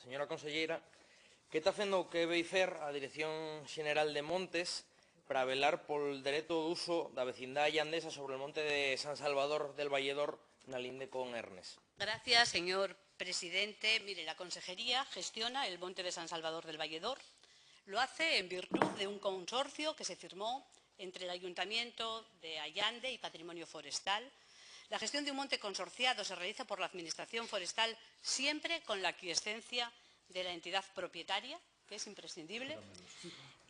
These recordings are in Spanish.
señora conselleira, que está facendo o que vai fer a Dirección Xeneral de Montes para velar pol dereito de uso da vecindade llandesa sobre o monte de San Salvador del Valledor na linde con Ernes? Gracias, señor presidente. Mire, la Consejería gestiona el monte de San Salvador del Valledor. Lo hace en virtud de un consorcio que se firmó entre el Ayuntamiento de Allande y Patrimonio Forestal. La gestión de un monte consorciado se realiza por la Administración Forestal siempre con la aquiescencia de la entidad propietaria, que es imprescindible.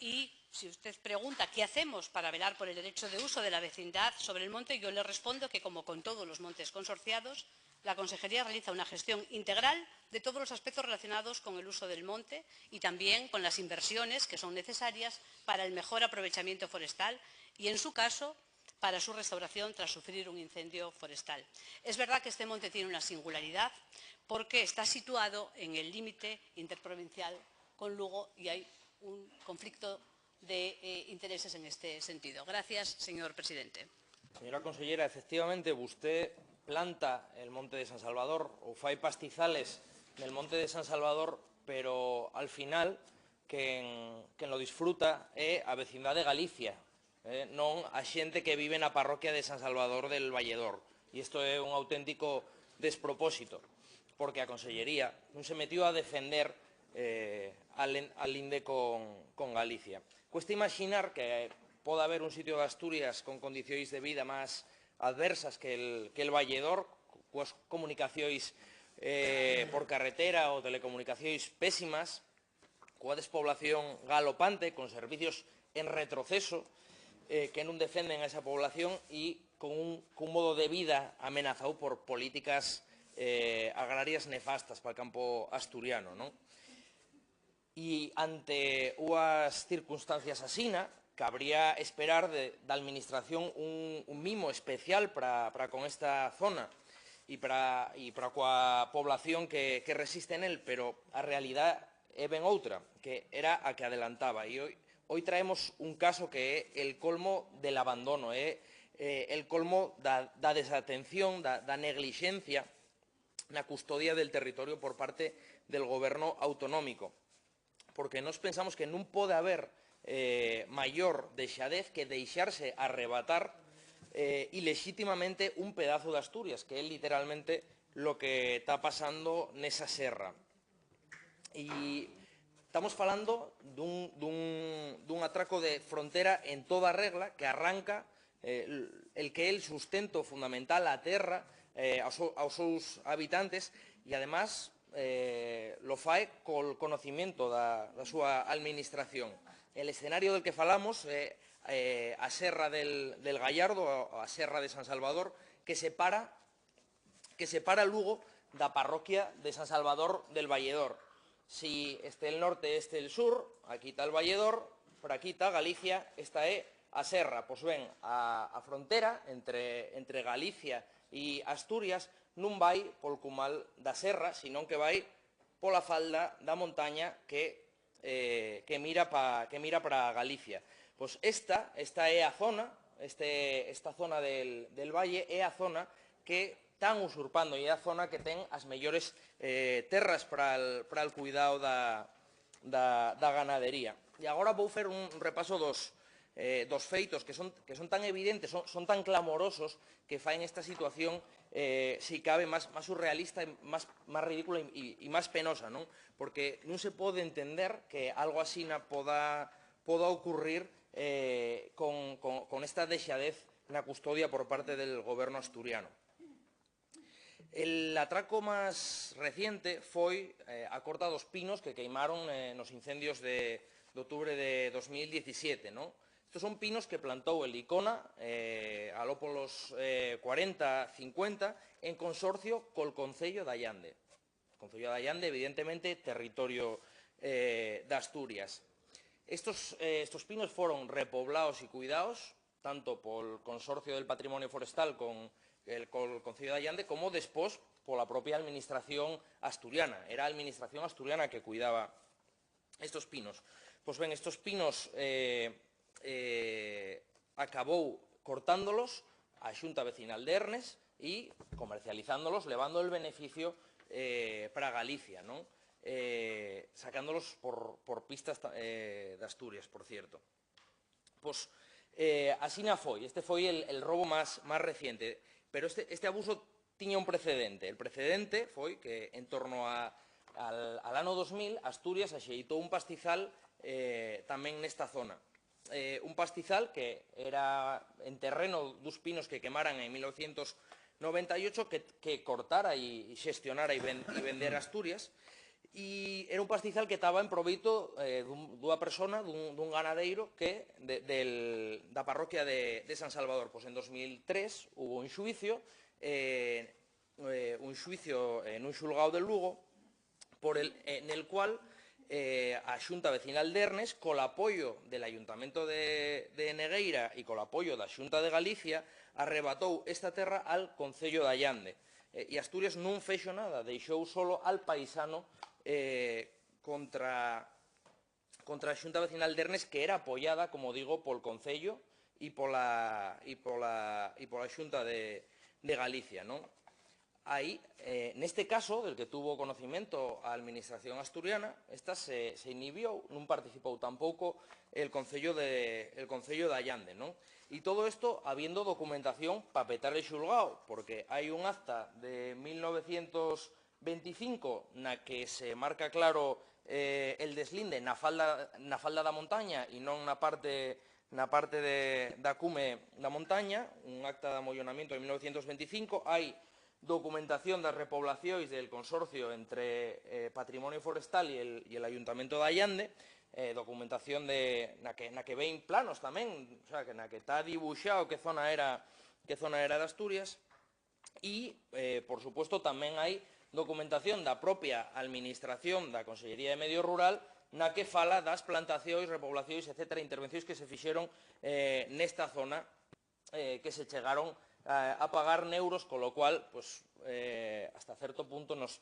Y si usted pregunta qué hacemos para velar por el derecho de uso de la vecindad sobre el monte, yo le respondo que, como con todos los montes consorciados, la Consejería realiza una gestión integral de todos los aspectos relacionados con el uso del monte y también con las inversiones que son necesarias para el mejor aprovechamiento forestal y, en su caso, para su restauración tras sufrir un incendio forestal. Es verdad que este monte tiene una singularidad porque está situado en el límite interprovincial con Lugo y hay un conflicto de intereses en este sentido. Gracias, señor presidente. Señora conselleira, efectivamente, vostede planta el monte de San Salvador ou fai pastizales del monte de San Salvador, pero al final quen lo disfruta é a vecindade de Galicia, non a xente que vive na parroquia de San Salvador del Valledor. E isto é un auténtico despropósito, porque a Consellería non se metió a defender al linde con Galicia. Cuesta imaginar que pode haber un sitio de Asturias con condicións de vida máis adversas que el Valledor, coas comunicacións por carretera ou telecomunicacións pésimas, coa despoblación galopante, con servicios en retroceso, que non defenden a esa población e con un modo de vida amenazado por políticas agrarias nefastas para o campo asturiano, non? E ante unhas circunstancias asina, cabría esperar da Administración un mimo especial para con esta zona e para coa población que resiste nel, pero a realidade é ben outra, que era a que adelantaba. E hoy traemos un caso que é el colmo del abandono, el colmo da desatención, da neglixencia na custodia del territorio por parte del goberno autonómico. Porque nós pensamos que non pode haber maior deixadez que deixarse arrebatar ilexítimamente un pedazo de Asturias, que é literalmente lo que está pasando nesa serra. E estamos falando dun atraco de frontera en toda regla que arranca el que é el sustento fundamental á terra, aos seus habitantes, e, además, lo fai col conocimiento da súa administración. El escenario del que falamos é a Serra del Gallardo, a Serra de San Salvador, que separa Lugo da parroquia de San Salvador del Valledor. Si este el norte, este el sur, aquí está el Valledor, por aquí está Galicia, esta é a serra. Pois ben, a frontera entre Galicia e Asturias non vai pol cumal da serra, senón que vai pola falda da montaña que mira para Galicia. Pois esta é a zona, esta zona del valle é a zona que están usurpando e é a zona que ten as mellores terras para o cuidado da ganadería. E agora vou fer un repaso dos feitos que son tan evidentes, son tan clamorosos, que faen esta situación, si cabe, máis surrealista, máis ridícula e máis penosa, non? Porque non se pode entender que algo así poda ocurrir con esta deixadez na custodia por parte del goberno asturiano. El atraco máis reciente foi a Corta dos Pinos, que queimaron nos incendios de outubro de 2017, non? Estos son pinos que plantou el Icona aló polos 40-50 en consorcio col Concello de Allande. O Concello de Allande, evidentemente, territorio de Asturias. Estos pinos foron repoblados e cuidados tanto pol Consorcio del Patrimonio Forestal con el Concello de Allande como despois pola propia Administración asturiana. Era a Administración asturiana que cuidaba estos pinos. Pois ben, estos pinos acabou cortándolos a Xunta Vecinal de Ernes e comercializándolos, levando el beneficio para Galicia, non? sacándolos por pistas de Asturias, por cierto. Pois, así foi. Este foi el robo máis reciente. Pero este abuso tiña un precedente. El precedente foi que en torno al ano 2000 Asturias axeitou un pastizal tamén nesta zona. Un pastizal que era en terreno dos pinos que quemaran en 1998 que cortara e xestionara e vender Asturias. E era un pastizal que estaba en proveito dunha persona, dun ganadeiro que da parroquia de San Salvador. Pois en 2003 hubo un xuicio nun xulgado de Lugo en el cual a Xunta Vecinal de Ernes, col apoio del Ayuntamiento de Negueira e col apoio da Xunta de Galicia, arrebatou esta terra al Concello de Allande. E Asturias non fixo nada, deixou solo al paisano contra a Xunta Vecinal de Ernes, que era apoiada, como digo, pol Concello e pola Xunta de Galicia, non? Aí, neste caso, del que tuvo conocimiento a Administración asturiana, esta se inhibiou, non participou tampouco el Concello de Allande, non? E todo isto habiendo documentación para petar el xulgado, porque hai un acta de 1925 na que se marca claro el deslinde na falda da montaña e non na parte da cume da montaña, un acta de amollonamiento de 1925, hai documentación das repoblacións del consorcio entre Patrimonio Forestal e el Ayuntamiento de Allande, documentación na que ven planos tamén, o sea, na que está dibuixado que zona era de Asturias, e, por suposto, tamén hai documentación da propia Administración da Consellería de Medio Rural na que fala das plantacións, repoblacións, etc., intervencións que se fixeron nesta zona que se chegaron a pagar en euros, con lo cual, pues, hasta certo punto nos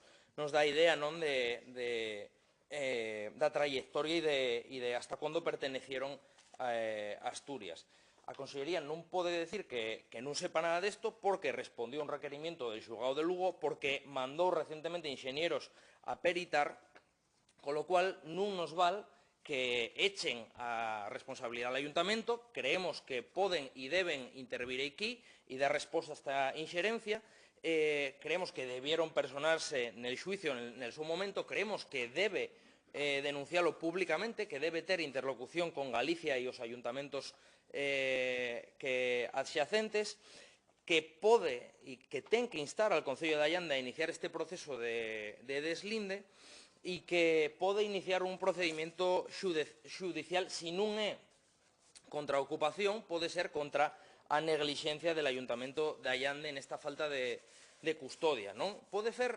dá idea non da trayectoria e de hasta cuando pertenecieron a Asturias. A Consellería non pode decir que non sepa nada desto porque respondió a un requerimiento del xulgado de Lugo, porque mandou recentemente inxenieros a peritar, con lo cual non nos val que echen a responsabilidade al Ayuntamiento. Creemos que poden e deben intervir aquí e dar resposta a esta inxerencia. Creemos que debieron personarse nel xuicio nel seu momento. Creemos que debe denuncialo públicamente, que debe ter interlocución con Galicia e os ayuntamentos adxacentes, que pode e que ten que instar al Concello de Allande a iniciar este proceso de deslinde e que pode iniciar un procedimento xudicial, se non é contra a ocupación, pode ser contra a neglixencia del Ayuntamiento de Allande nesta falta de custodia, non? Pode ser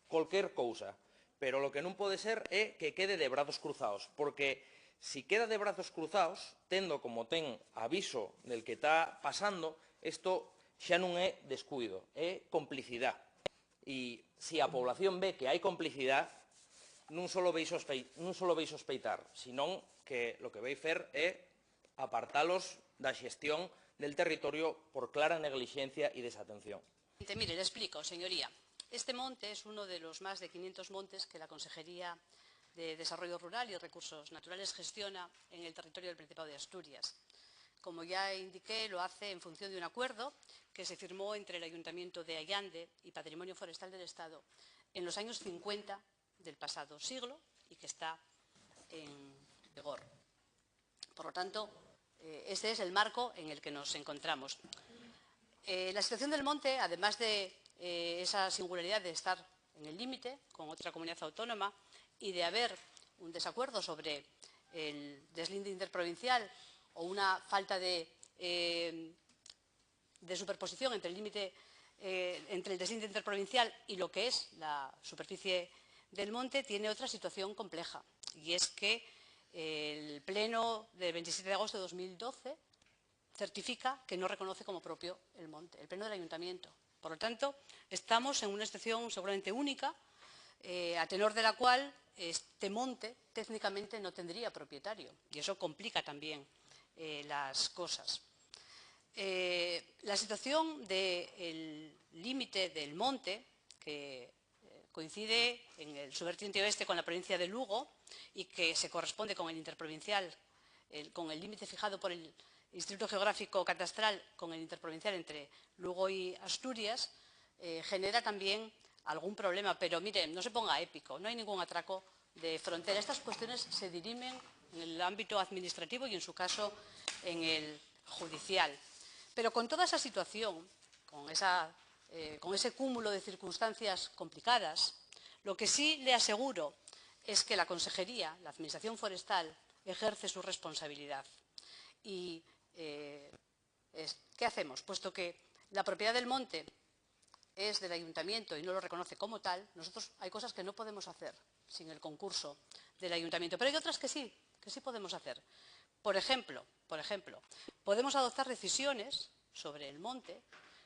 cualquier cousa, pero lo que non pode ser é que quede de brazos cruzados, porque si queda de brazos cruzados, tendo como ten aviso del que está pasando, isto xa non é descuido, é complicidade. E se a población ve que hai complicidade, non só vei sospeitar, senón que lo que vai fer é apartalos da xestión del territorio por clara neglixencia e desatención. Mire, le explico, señoría. Este monte es uno de los más de 500 montes que la Consejería de Desarrollo Rural y Recursos Naturales gestiona en el territorio del Principado de Asturias. Como ya indiqué, lo hace en función de un acuerdo que se firmó entre el Ayuntamiento de Allande y Patrimonio Forestal del Estado en los años 50 del pasado siglo y que está en vigor. Por lo tanto, este es el marco en el que nos encontramos. La situación del monte, además de esa singularidad de estar en el límite con otra comunidad autónoma y de haber un desacuerdo sobre el deslinde interprovincial o una falta de superposición entre el límite, entre el deslinde interprovincial y lo que es la superficie del monte, tiene otra situación compleja, y es que el Pleno del 27 de agosto de 2012 certifica que no reconoce como propio el monte, el Pleno del Ayuntamiento. Por lo tanto, estamos en una situación seguramente única, a tenor de la cual este monte técnicamente no tendría propietario, y eso complica también las cosas. La situación del límite del monte, que coincide en el subvertiente oeste con la provincia de Lugo y que se corresponde con el interprovincial, con el límite fijado por el Instituto Geográfico Catastral con el interprovincial entre Lugo y Asturias, genera también algún problema. Pero mire, no se ponga épico, no hay ningún atraco de frontera. Estas cuestiones se dirimen en el ámbito administrativo y, en su caso, en el judicial. Pero con toda esa situación, con ese cúmulo de circunstancias complicadas, lo que sí le aseguro es que la Consejería, la Administración Forestal, ejerce su responsabilidad. ¿Y qué hacemos? Puesto que la propiedad del monte es del Ayuntamiento y no lo reconoce como tal, nosotros hay cosas que no podemos hacer sin el concurso del Ayuntamiento, pero hay otras que sí podemos hacer. Por ejemplo, podemos adoptar decisiones sobre el monte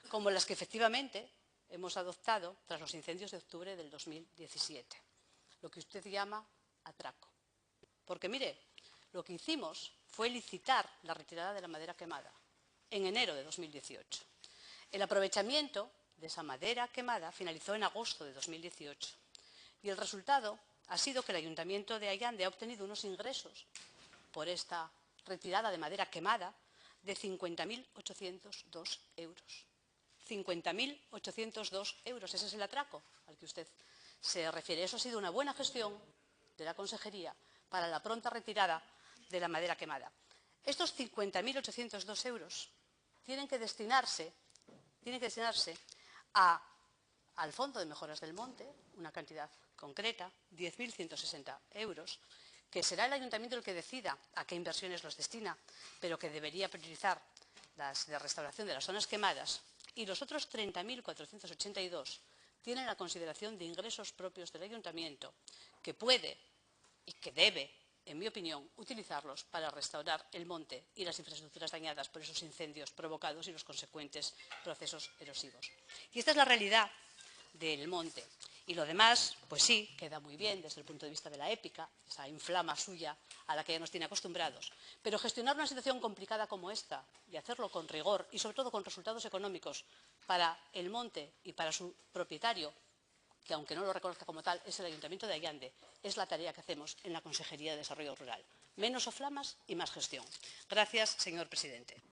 como las que efectivamente hemos adoptado tras los incendios de octubre del 2017, lo que usted llama atraco. Porque, mire, lo que hicimos fue licitar la retirada de la madera quemada en enero de 2018. El aprovechamiento de esa madera quemada finalizó en agosto de 2018 y el resultado ha sido que el Ayuntamiento de Allande ha obtenido unos ingresos por esta retirada de madera quemada de 50.802 euros. 50.802 euros, ese es el atraco al que usted se refiere. Eso ha sido una buena gestión de la Consejería para la pronta retirada de la madera quemada. Estos 50.802 euros tienen que destinarse al Fondo de Mejoras del Monte, una cantidad concreta, 10.160 euros, que será el Ayuntamiento el que decida a qué inversiones los destina, pero que debería priorizar las de restauración de las zonas quemadas, y los otros 30.482 tienen la consideración de ingresos propios del Ayuntamiento, que puede y que debe, en mi opinión, utilizarlos para restaurar el monte y las infraestructuras dañadas por esos incendios provocados y los consecuentes procesos erosivos. Y esta es la realidad del monte. Y lo demás, pues sí, queda muy bien desde el punto de vista de la épica, esa inflama suya a la que ya nos tiene acostumbrados. Pero gestionar una situación complicada como esta y hacerlo con rigor y sobre todo con resultados económicos para el monte y para su propietario, que aunque no lo reconozca como tal, es el Ayuntamiento de Allande, es la tarea que hacemos en la Consejería de Desarrollo Rural. Menos soflamas y más gestión. Gracias, señor presidente.